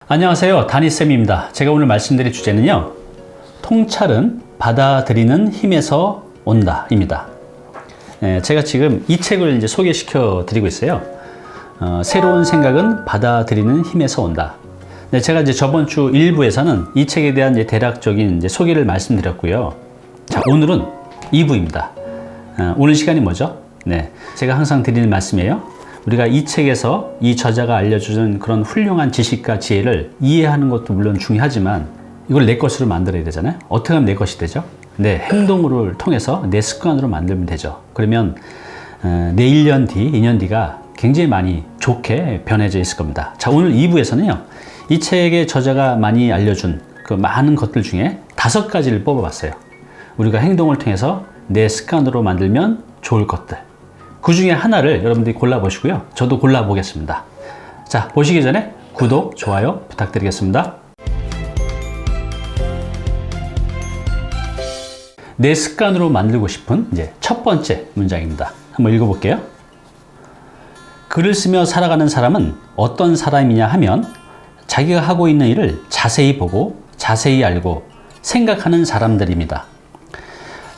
안녕하세요, 다니쌤입니다. 제가 오늘 말씀드릴 주제는요, 통찰은 받아들이는 힘에서 온다 입니다. 제가 지금 이 책을 이제 소개시켜 드리고 있어요. 새로운 생각은 받아들이는 힘에서 온다. 제가 이제 저번 주 1부에서는 이 책에 대한 이제 대략적인 이제 소개를 말씀드렸고요. 자, 오늘은 2부입니다. 오늘 시간이 뭐죠? 제가 항상 드리는 말씀이에요. 우리가 이 책에서 이 저자가 알려주는 그런 훌륭한 지식과 지혜를 이해하는 것도 물론 중요하지만 이걸 내 것으로 만들어야 되잖아요. 어떻게 하면 내 것이 되죠? 내 행동을 통해서 내 습관으로 만들면 되죠. 그러면 내 1년 뒤, 2년 뒤가 굉장히 많이 좋게 변해져 있을 겁니다. 자, 오늘 2부에서는요, 이 책의 저자가 많이 알려준 그 많은 것들 중에 5가지를 뽑아봤어요. 우리가 행동을 통해서 내 습관으로 만들면 좋을 것들. 그 중에 하나를 여러분들이 골라보시고요. 저도 골라보겠습니다. 자, 보시기 전에 구독, 좋아요 부탁드리겠습니다. 내 습관으로 만들고 싶은 이제 첫 번째 문장입니다. 한번 읽어볼게요. 글을 쓰며 살아가는 사람은 어떤 사람이냐 하면 자기가 하고 있는 일을 자세히 보고 자세히 알고 생각하는 사람들입니다.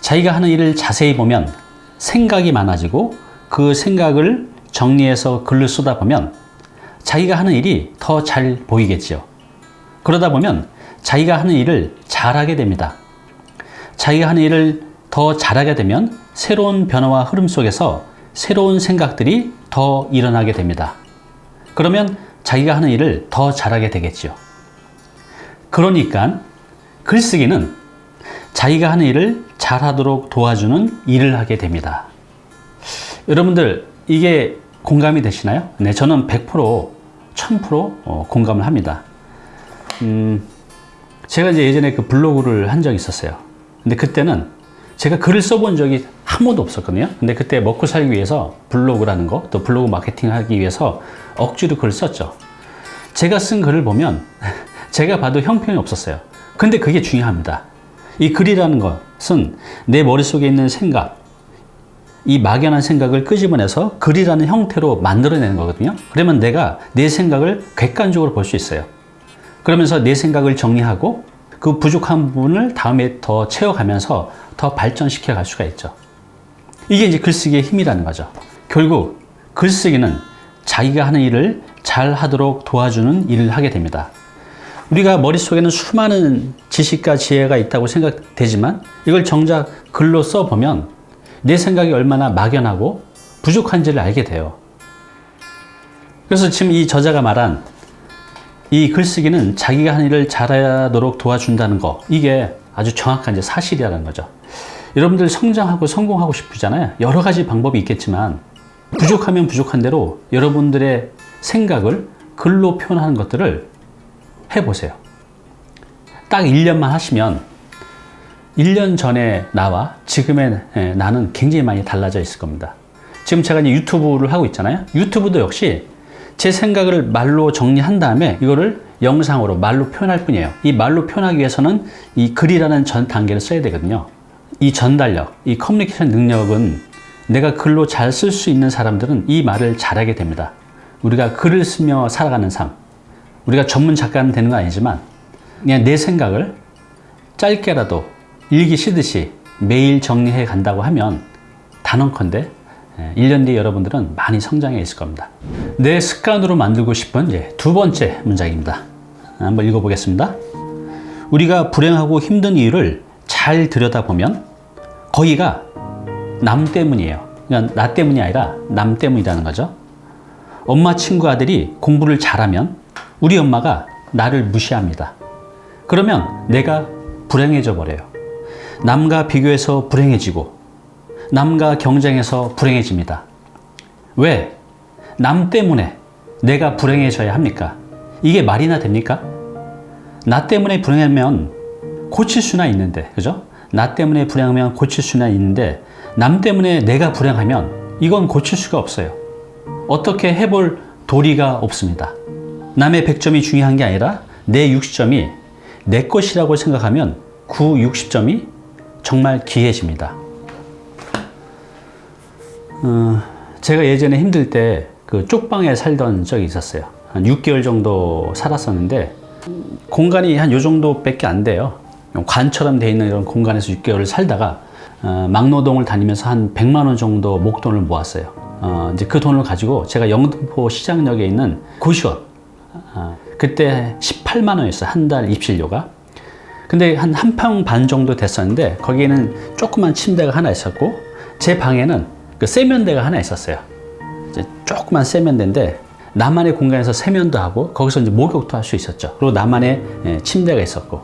자기가 하는 일을 자세히 보면 생각이 많아지고 그 생각을 정리해서 글로 쓰다 보면 자기가 하는 일이 더 잘 보이겠지요. 그러다 보면 자기가 하는 일을 잘하게 됩니다. 자기가 하는 일을 더 잘하게 되면 새로운 변화와 흐름 속에서 새로운 생각들이 더 일어나게 됩니다. 그러면 자기가 하는 일을 더 잘하게 되겠지요. 그러니까 글쓰기는 자기가 하는 일을 잘하도록 도와주는 일을 하게 됩니다. 여러분들 이게 공감이 되시나요? 네, 저는 100%, 1000% 공감을 합니다. 제가 이제 예전에 그 블로그를 한 적이 있었어요. 근데 그때는 제가 글을 써본 적이 한 번도 없었거든요. 근데 그때 먹고 살기 위해서 블로그라는 거, 또 블로그 마케팅을 하기 위해서 억지로 글을 썼죠. 제가 쓴 글을 보면 제가 봐도 형편이 없었어요. 근데 그게 중요합니다. 이 글이라는 것은 내 머릿속에 있는 생각, 이 막연한 생각을 끄집어내서 글이라는 형태로 만들어내는 거거든요. 그러면 내가 내 생각을 객관적으로 볼 수 있어요. 그러면서 내 생각을 정리하고 그 부족한 부분을 다음에 더 채워가면서 더 발전시켜 갈 수가 있죠. 이게 이제 글쓰기의 힘이라는 거죠. 결국 글쓰기는 자기가 하는 일을 잘 하도록 도와주는 일을 하게 됩니다. 우리가 머릿속에는 수많은 지식과 지혜가 있다고 생각되지만 이걸 정작 글로 써보면 내 생각이 얼마나 막연하고 부족한지를 알게 돼요. 그래서 지금 이 저자가 말한 이 글쓰기는 자기가 하는 일을 잘하도록 도와준다는 거, 이게 아주 정확한 이제 사실이라는 거죠. 여러분들 성장하고 성공하고 싶으잖아요. 여러 가지 방법이 있겠지만 부족하면 부족한 대로 여러분들의 생각을 글로 표현하는 것들을 해보세요. 딱 1년만 하시면 1년 전에 나와 지금의 나는 굉장히 많이 달라져 있을 겁니다. 지금 제가 이제 유튜브를 하고 있잖아요. 유튜브도 역시 제 생각을 말로 정리한 다음에 이거를 영상으로 말로 표현할 뿐이에요. 이 말로 표현하기 위해서는 이 글이라는 전 단계를 써야 되거든요. 이 전달력, 이 커뮤니케이션 능력은 내가 글로 잘 쓸 수 있는 사람들은 이 말을 잘하게 됩니다. 우리가 글을 쓰며 살아가는 삶, 우리가 전문 작가는 되는 건 아니지만 그냥 내 생각을 짧게라도 일기 쓰듯이 매일 정리해 간다고 하면 단언컨대 1년 뒤에 여러분들은 많이 성장해 있을 겁니다. 내 습관으로 만들고 싶은 이제 두 번째 문장입니다. 한번 읽어보겠습니다. 우리가 불행하고 힘든 이유를 잘 들여다보면 거기가 남 때문이에요. 그러니까 나 때문이 아니라 남 때문이라는 거죠. 엄마 친구 아들이 공부를 잘하면 우리 엄마가 나를 무시합니다. 그러면 내가 불행해져 버려요. 남과 비교해서 불행해지고 남과 경쟁해서 불행해집니다. 왜? 남 때문에 내가 불행해져야 합니까? 이게 말이나 됩니까? 나 때문에 불행하면 고칠 수나 있는데, 그죠? 나 때문에 불행하면 고칠 수나 있는데 남 때문에 내가 불행하면 이건 고칠 수가 없어요. 어떻게 해볼 도리가 없습니다. 남의 100점이 중요한 게 아니라 내 60점이 내 것이라고 생각하면 그 60점이 정말 귀해집니다. 제가 예전에 힘들 때 그 쪽방에 살던 적이 있었어요. 한 6개월 정도 살았었는데 공간이 한 요 정도밖에 안 돼요. 관처럼 돼 있는 이런 공간에서 6개월을 살다가 막노동을 다니면서 한 100만 원 정도 목돈을 모았어요. 이제 그 돈을 가지고 제가 영등포 시장역에 있는 고시원, 그때 18만 원이었어요. 한 달 입실료가. 근데 한 평 반 정도 됐었는데 거기에는 조그만 침대가 하나 있었고 제 방에는 그 세면대가 하나 있었어요. 이제 조그만 세면대인데 나만의 공간에서 세면도 하고 거기서 이제 목욕도 할 수 있었죠. 그리고 나만의 침대가 있었고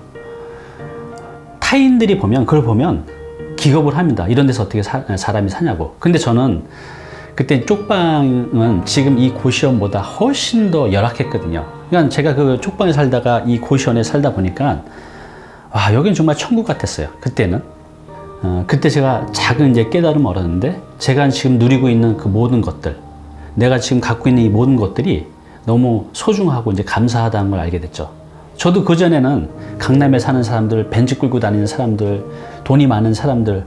타인들이 보면 그걸 보면 기겁을 합니다. 이런 데서 어떻게 사람이 사냐고. 근데 저는 그때 쪽방은 지금 이 고시원보다 훨씬 더 열악했거든요. 그러니까 제가 그 쪽방에 살다가 이 고시원에 살다 보니까 와, 여기는 정말 천국 같았어요. 그때는. 그때 제가 작은 이제 깨달음을 얻었는데 제가 지금 누리고 있는 그 모든 것들, 내가 지금 갖고 있는 이 모든 것들이 너무 소중하고 이제 감사하다는 걸 알게 됐죠. 저도 그전에는 강남에 사는 사람들, 벤츠 끌고 다니는 사람들, 돈이 많은 사람들을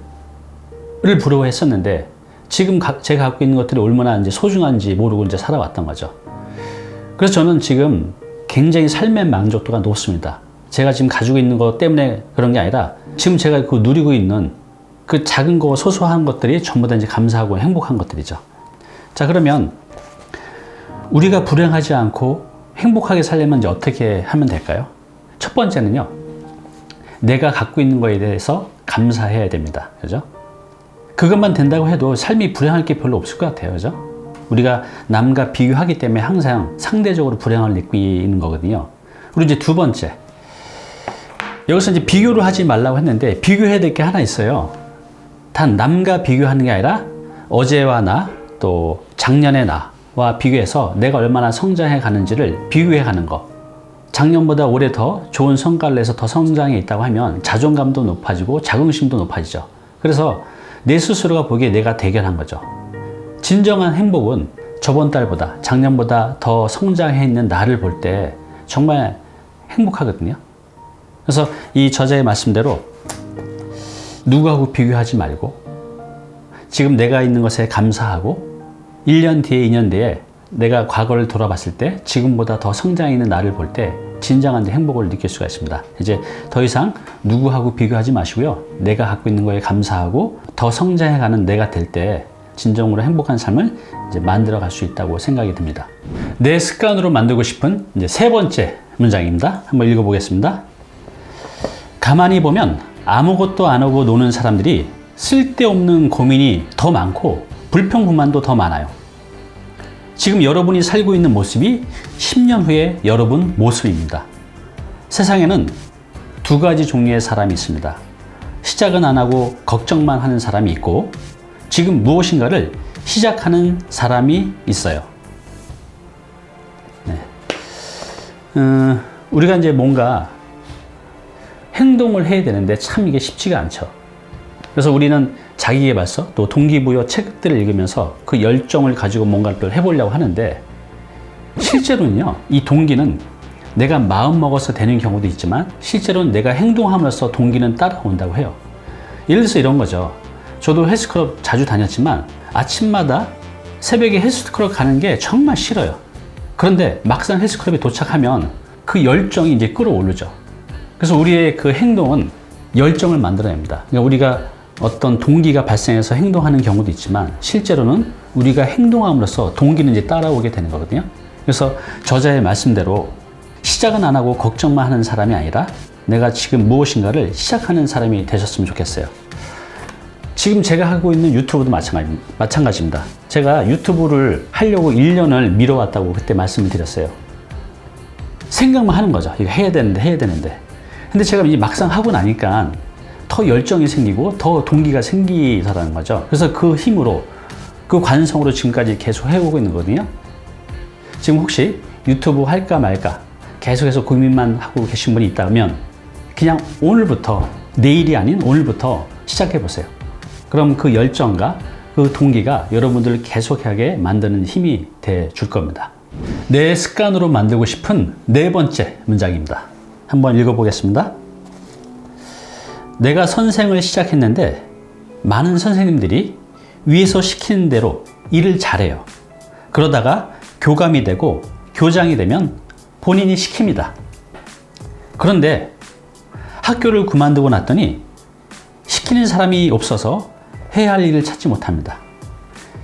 부러워했었는데 지금 제가 갖고 있는 것들이 얼마나 이제 소중한지 모르고 이제 살아왔던 거죠. 그래서 저는 지금 굉장히 삶의 만족도가 높습니다. 제가 지금 가지고 있는 것 때문에 그런 게 아니라 지금 제가 그 누리고 있는 그 작은 거 소소한 것들이 전부 다 이제 감사하고 행복한 것들이죠. 자, 그러면 우리가 불행하지 않고 행복하게 살려면 이제 어떻게 하면 될까요? 첫 번째는요, 내가 갖고 있는 거에 대해서 감사해야 됩니다. 그죠? 그것만 된다고 해도 삶이 불행할 게 별로 없을 것 같아요. 그죠? 우리가 남과 비교하기 때문에 항상 상대적으로 불행을 느끼는 거거든요. 그리고 이제 두 번째, 여기서 이제 비교를 하지 말라고 했는데 비교해야 될 게 하나 있어요. 단 남과 비교하는 게 아니라 어제와 나, 또 작년의 나와 비교해서 내가 얼마나 성장해 가는지를 비교해 가는 거. 작년보다 올해 더 좋은 성과를 내서 더 성장해 있다고 하면 자존감도 높아지고 자긍심도 높아지죠. 그래서 내 스스로가 보기에 내가 대견한 거죠. 진정한 행복은 저번 달보다, 작년보다 더 성장해 있는 나를 볼 때 정말 행복하거든요. 그래서 이 저자의 말씀대로 누구하고 비교하지 말고 지금 내가 있는 것에 감사하고 1년 뒤에 2년 뒤에 내가 과거를 돌아봤을 때 지금보다 더 성장해 있는 나를 볼 때 진정한 행복을 느낄 수가 있습니다. 이제 더 이상 누구하고 비교하지 마시고요. 내가 갖고 있는 거에 감사하고 더 성장해가는 내가 될 때 진정으로 행복한 삶을 이제 만들어갈 수 있다고 생각이 듭니다. 내 습관으로 만들고 싶은 이제 세 번째 문장입니다. 한번 읽어보겠습니다. 가만히 보면 아무것도 안 하고 노는 사람들이 쓸데없는 고민이 더 많고 불평불만도 더 많아요. 지금 여러분이 살고 있는 모습이 10년 후의 여러분 모습입니다. 세상에는 두 가지 종류의 사람이 있습니다. 시작은 안 하고 걱정만 하는 사람이 있고 지금 무엇인가를 시작하는 사람이 있어요. 네. 우리가 이제 뭔가 행동을 해야 되는데 참 이게 쉽지가 않죠. 그래서 우리는 자기계발서 또 동기부여 책들을 읽으면서 그 열정을 가지고 뭔가를 해보려고 하는데 실제로는요, 이 동기는 내가 마음 먹어서 되는 경우도 있지만 실제로는 내가 행동함으로써 동기는 따라온다고 해요. 예를 들어서 이런 거죠. 저도 헬스클럽 자주 다녔지만 아침마다 새벽에 헬스클럽 가는 게 정말 싫어요. 그런데 막상 헬스클럽에 도착하면 그 열정이 이제 끌어오르죠. 그래서 우리의 그 행동은 열정을 만들어냅니다. 그러니까 우리가 어떤 동기가 발생해서 행동하는 경우도 있지만 실제로는 우리가 행동함으로써 동기는 이제 따라오게 되는 거거든요. 그래서 저자의 말씀대로 시작은 안 하고 걱정만 하는 사람이 아니라 내가 지금 무엇인가를 시작하는 사람이 되셨으면 좋겠어요. 지금 제가 하고 있는 유튜브도 마찬가지입니다. 제가 유튜브를 하려고 1년을 미뤄왔다고 그때 말씀을 드렸어요. 생각만 하는 거죠. 이거 해야 되는데. 근데 제가 이 막상 하고 나니까 더 열정이 생기고 더 동기가 생기더라는 거죠. 그래서 그 힘으로, 그 관성으로 지금까지 계속 해오고 있는 거거든요. 지금 혹시 유튜브 할까 말까 계속해서 고민만 하고 계신 분이 있다면 그냥 오늘부터, 내일이 아닌 오늘부터 시작해보세요. 그럼 그 열정과 그 동기가 여러분들을 계속하게 만드는 힘이 돼 줄 겁니다. 내 습관으로 만들고 싶은 네 번째 문장입니다. 한번 읽어보겠습니다. 내가 선생을 시작했는데 많은 선생님들이 위에서 시키는 대로 일을 잘해요. 그러다가 교감이 되고 교장이 되면 본인이 시킵니다. 그런데 학교를 그만두고 났더니 시키는 사람이 없어서 해야 할 일을 찾지 못합니다.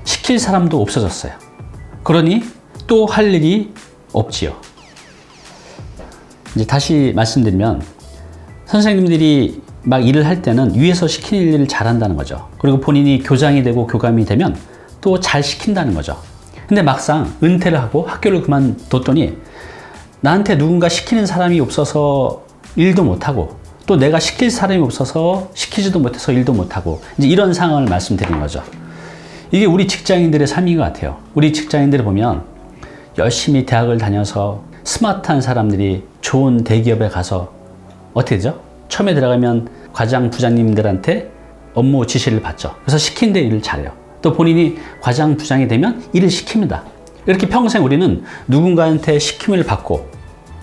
시킬 사람도 없어졌어요. 그러니 또 할 일이 없지요. 이제 다시 말씀드리면 선생님들이 막 일을 할 때는 위에서 시키는 일을 잘한다는 거죠. 그리고 본인이 교장이 되고 교감이 되면 또 잘 시킨다는 거죠. 근데 막상 은퇴를 하고 학교를 그만뒀더니 나한테 누군가 시키는 사람이 없어서 일도 못하고 또 내가 시킬 사람이 없어서 시키지도 못해서 일도 못하고 이제 이런 상황을 말씀드리는 거죠. 이게 우리 직장인들의 삶인 것 같아요. 우리 직장인들을 보면 열심히 대학을 다녀서 스마트한 사람들이 좋은 대기업에 가서 어떻게 되죠? 처음에 들어가면 과장, 부장님들한테 업무 지시를 받죠. 그래서 시킨 데 일을 잘해요. 또 본인이 과장, 부장이 되면 일을 시킵니다. 이렇게 평생 우리는 누군가한테 시킴을 받고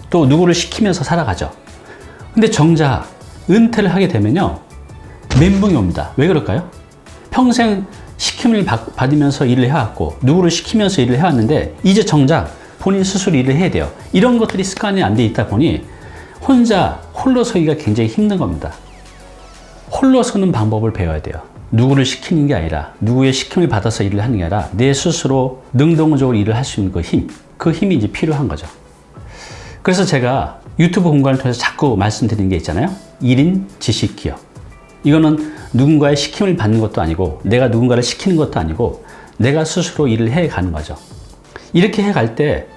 또 누구를 시키면서 살아가죠. 근데 정작 은퇴를 하게 되면요, 멘붕이 옵니다. 왜 그럴까요? 평생 시킴을 받으면서 일을 해왔고 누구를 시키면서 일을 해왔는데 이제 정작 본인 스스로 일을 해야 돼요. 이런 것들이 습관이 안 돼 있다 보니 혼자 홀로 서기가 굉장히 힘든 겁니다. 홀로 서는 방법을 배워야 돼요. 누구를 시키는 게 아니라 누구의 시킴을 받아서 일을 하는 게 아니라 내 스스로 능동적으로 일을 할 수 있는 그 힘이 이제 필요한 거죠. 그래서 제가 유튜브 공간을 통해서 자꾸 말씀드리는 게 있잖아요. 1인 지식 기업. 이거는 누군가의 시킴을 받는 것도 아니고 내가 누군가를 시키는 것도 아니고 내가 스스로 일을 해가는 거죠. 이렇게 해갈 때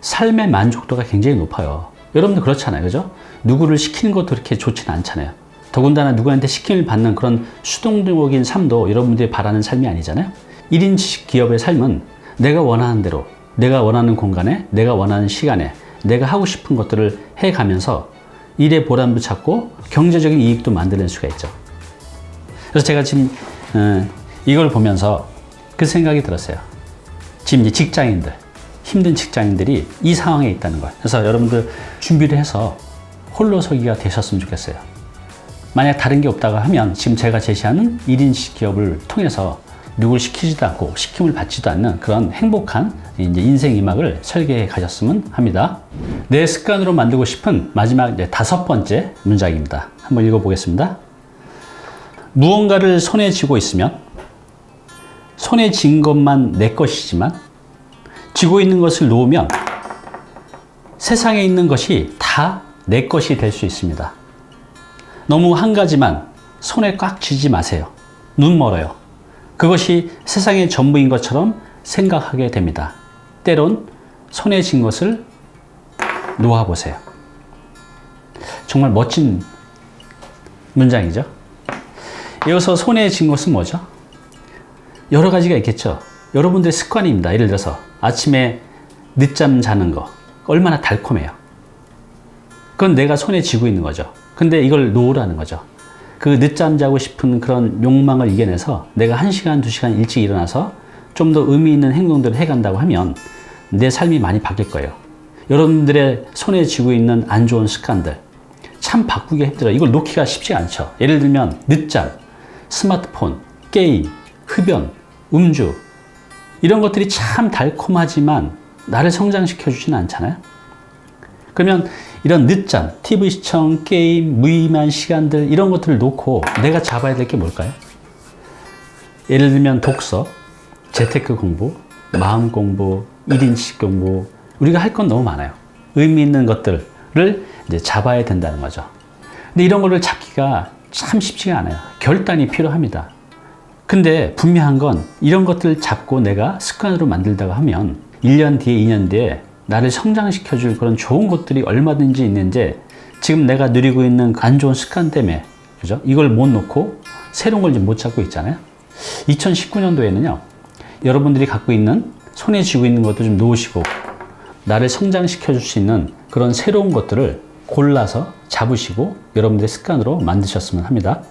삶의 만족도가 굉장히 높아요. 여러분도 그렇잖아요. 그죠? 누구를 시키는 것도 그렇게 좋지는 않잖아요. 더군다나 누구한테 시킴을 받는 그런 수동적인 삶도 여러분들이 바라는 삶이 아니잖아요. 1인 지식 기업의 삶은 내가 원하는 대로, 내가 원하는 공간에, 내가 원하는 시간에, 내가 하고 싶은 것들을 해가면서 일에 보람도 찾고 경제적인 이익도 만들어낼 수가 있죠. 그래서 제가 지금 이걸 보면서 그 생각이 들었어요. 지금 이제 직장인들, 힘든 직장인들이 이 상황에 있다는 거예요. 그래서 여러분들 준비를 해서 홀로 서기가 되셨으면 좋겠어요. 만약 다른 게 없다고 하면 지금 제가 제시하는 1인 기업을 통해서 누굴 시키지도 않고 시킴을 받지도 않는 그런 행복한 이제 인생 이막을 설계해 가셨으면 합니다. 내 습관으로 만들고 싶은 마지막 이제 5번째 문장입니다. 한번 읽어보겠습니다. 무언가를 손에 쥐고 있으면 손에 쥔 것만 내 것이지만 쥐고 있는 것을 놓으면 세상에 있는 것이 다 내 것이 될 수 있습니다. 너무 한 가지만 손에 꽉 쥐지 마세요. 눈 멀어요. 그것이 세상의 전부인 것처럼 생각하게 됩니다. 때론 손에 쥔 것을 놓아보세요. 정말 멋진 문장이죠. 이어서 손에 쥔 것은 뭐죠? 여러 가지가 있겠죠. 여러분들의 습관입니다. 예를 들어서 아침에 늦잠 자는 거 얼마나 달콤해요. 그건 내가 손에 쥐고 있는 거죠. 근데 이걸 놓으라는 거죠. 그 늦잠 자고 싶은 그런 욕망을 이겨내서 내가 1시간, 2시간 일찍 일어나서 좀 더 의미 있는 행동들을 해간다고 하면 내 삶이 많이 바뀔 거예요. 여러분들의 손에 쥐고 있는 안 좋은 습관들 참 바꾸기가 힘들어요. 이걸 놓기가 쉽지 않죠. 예를 들면 늦잠, 스마트폰, 게임, 흡연, 음주 이런 것들이 참 달콤하지만 나를 성장시켜 주지는 않잖아요. 그러면 이런 늦잠, TV 시청, 게임, 무의미한 시간들 이런 것들을 놓고 내가 잡아야 될 게 뭘까요? 예를 들면 독서, 재테크 공부, 마음 공부, 1인식 공부 우리가 할 건 너무 많아요. 의미 있는 것들을 이제 잡아야 된다는 거죠. 근데 이런 거를 잡기가 참 쉽지가 않아요. 결단이 필요합니다. 근데 분명한 건 이런 것들을 잡고 내가 습관으로 만들다가 하면 1년 뒤에 2년 뒤에 나를 성장시켜줄 그런 좋은 것들이 얼마든지 있는지 지금 내가 누리고 있는 안 좋은 습관 때문에 그죠? 이걸 못 놓고 새로운 걸 못 잡고 있잖아요. 2019년도에는요. 여러분들이 갖고 있는 손에 쥐고 있는 것도 좀 놓으시고 나를 성장시켜줄 수 있는 그런 새로운 것들을 골라서 잡으시고 여러분들의 습관으로 만드셨으면 합니다.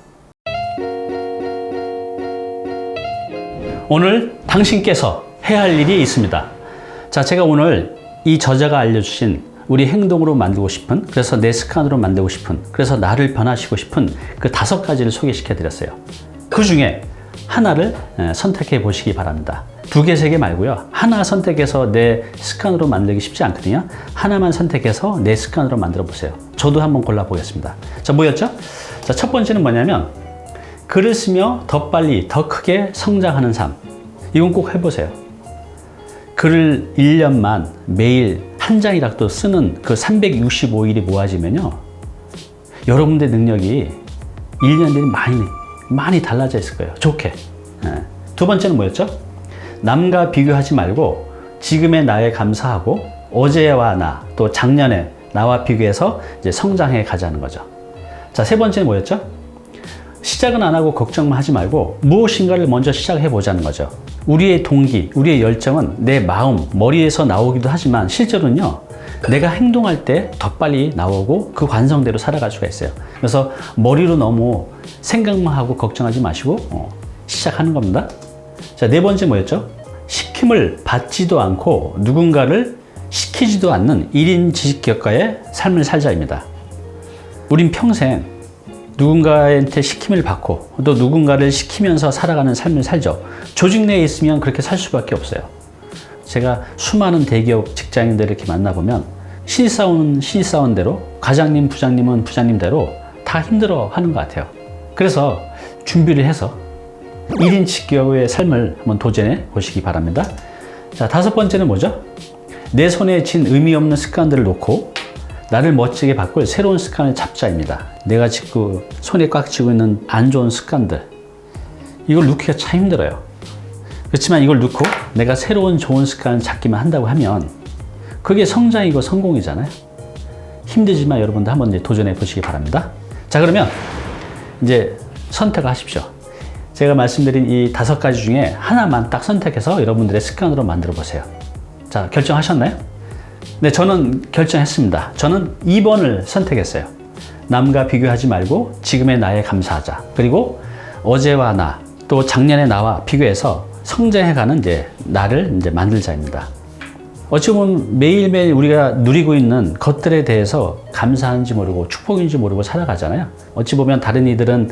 오늘 당신께서 해야 할 일이 있습니다. 자, 제가 오늘 이 저자가 알려주신 우리 행동으로 만들고 싶은, 그래서 내 습관으로 만들고 싶은, 그래서 나를 변화시키고 싶은 그 5가지를 소개시켜 드렸어요. 그 중에 하나를 선택해 보시기 바랍니다. 2개, 3개 말고요. 하나 선택해서 내 습관으로 만들기 쉽지 않거든요. 하나만 선택해서 내 습관으로 만들어 보세요. 저도 한번 골라 보겠습니다. 자, 뭐였죠? 자, 첫 번째는 뭐냐면 글을 쓰며 더 빨리, 더 크게 성장하는 삶. 이건 꼭 해보세요. 글을 1년만 매일 한 장이라도 쓰는 그 365일이 모아지면요. 여러분들의 능력이 1년 뒤에 많이 달라져 있을 거예요. 좋게. 두 번째는 뭐였죠? 남과 비교하지 말고 지금의 나에 감사하고 어제와 나, 또 작년에 나와 비교해서 이제 성장해 가자는 거죠. 자, 세 번째는 뭐였죠? 시작은 안 하고 걱정만 하지 말고 무엇인가를 먼저 시작해 보자는 거죠. 우리의 동기, 우리의 열정은 내 마음, 머리에서 나오기도 하지만 실제로는요, 내가 행동할 때 더 빨리 나오고 그 관성대로 살아갈 수가 있어요. 그래서 머리로 너무 생각만 하고 걱정하지 마시고 시작하는 겁니다. 자, 네 번째 뭐였죠? 시킴을 받지도 않고 누군가를 시키지도 않는 1인 지식격가의 삶을 살자입니다. 우린 평생 누군가한테 시킴을 받고 또 누군가를 시키면서 살아가는 삶을 살죠. 조직 내에 있으면 그렇게 살 수밖에 없어요. 제가 수많은 대기업 직장인들 이렇게 만나보면 신입사원 대로, 과장님, 부장님은 부장님대로 다 힘들어 하는 것 같아요. 그래서 준비를 해서 1인 지식격의 삶을 한번 도전해 보시기 바랍니다. 자, 다섯 번째는 뭐죠? 내 손에 쥔 의미 없는 습관들을 놓고 나를 멋지게 바꿀 새로운 습관을 잡자입니다. 내가 지금 손에 꽉 쥐고 있는 안 좋은 습관들, 이걸 놓기가 참 힘들어요. 그렇지만 이걸 놓고 내가 새로운 좋은 습관을 잡기만 한다고 하면 그게 성장이고 성공이잖아요. 힘들지만 여러분도 한번 이제 도전해 보시기 바랍니다. 자, 그러면 이제 선택을 하십시오. 제가 말씀드린 이 5가지 중에 하나만 딱 선택해서 여러분들의 습관으로 만들어 보세요. 자, 결정하셨나요? 네, 저는 결정했습니다. 저는 2번을 선택했어요. 남과 비교하지 말고 지금의 나에 감사하자. 그리고 어제와 나, 또 작년의 나와 비교해서 성장해가는 나를 만들자입니다. 어찌 보면 매일매일 우리가 누리고 있는 것들에 대해서 감사한지 모르고 축복인지 모르고 살아가잖아요. 어찌 보면 다른 이들은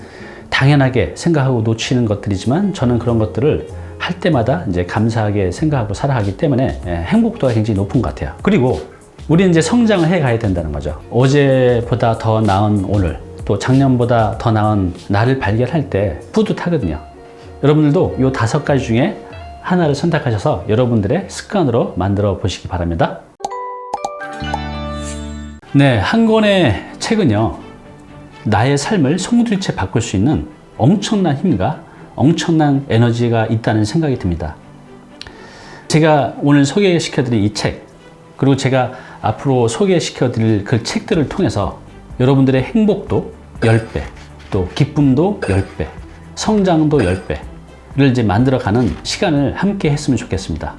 당연하게 생각하고 놓치는 것들이지만 저는 그런 것들을 할 때마다 감사하게 생각하고 살아가기 때문에 행복도가 굉장히 높은 것 같아요. 그리고 우리는 성장을 해 가야 된다는 거죠. 어제보다 더 나은 오늘, 또 작년보다 더 나은 나를 발견할 때 뿌듯하거든요. 여러분들도 이 5가지 중에 하나를 선택하셔서 여러분들의 습관으로 만들어 보시기 바랍니다. 네, 한 권의 책은요, 나의 삶을 송두리째 바꿀 수 있는 엄청난 힘과 엄청난 에너지가 있다는 생각이 듭니다. 제가 오늘 소개시켜드린 이 책, 그리고 제가 앞으로 소개시켜드릴 그 책들을 통해서 여러분들의 행복도 10배, 또 기쁨도 10배, 성장도 10배를 만들어가는 시간을 함께 했으면 좋겠습니다.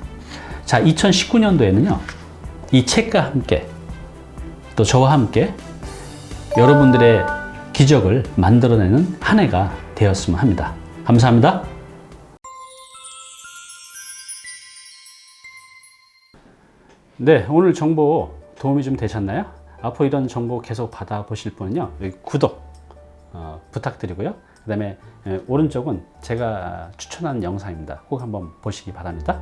자, 2019년도에는요, 이 책과 함께, 또 저와 함께 여러분들의 기적을 만들어내는 한 해가 되었으면 합니다. 감사합니다. 네, 오늘 정보 도움이 좀 되셨나요? 앞으로 이런 정보 계속 받아보실 분은요, 여기 구독 부탁드리고요. 그 다음에 오른쪽은 제가 추천한 영상입니다. 꼭 한번 보시기 바랍니다.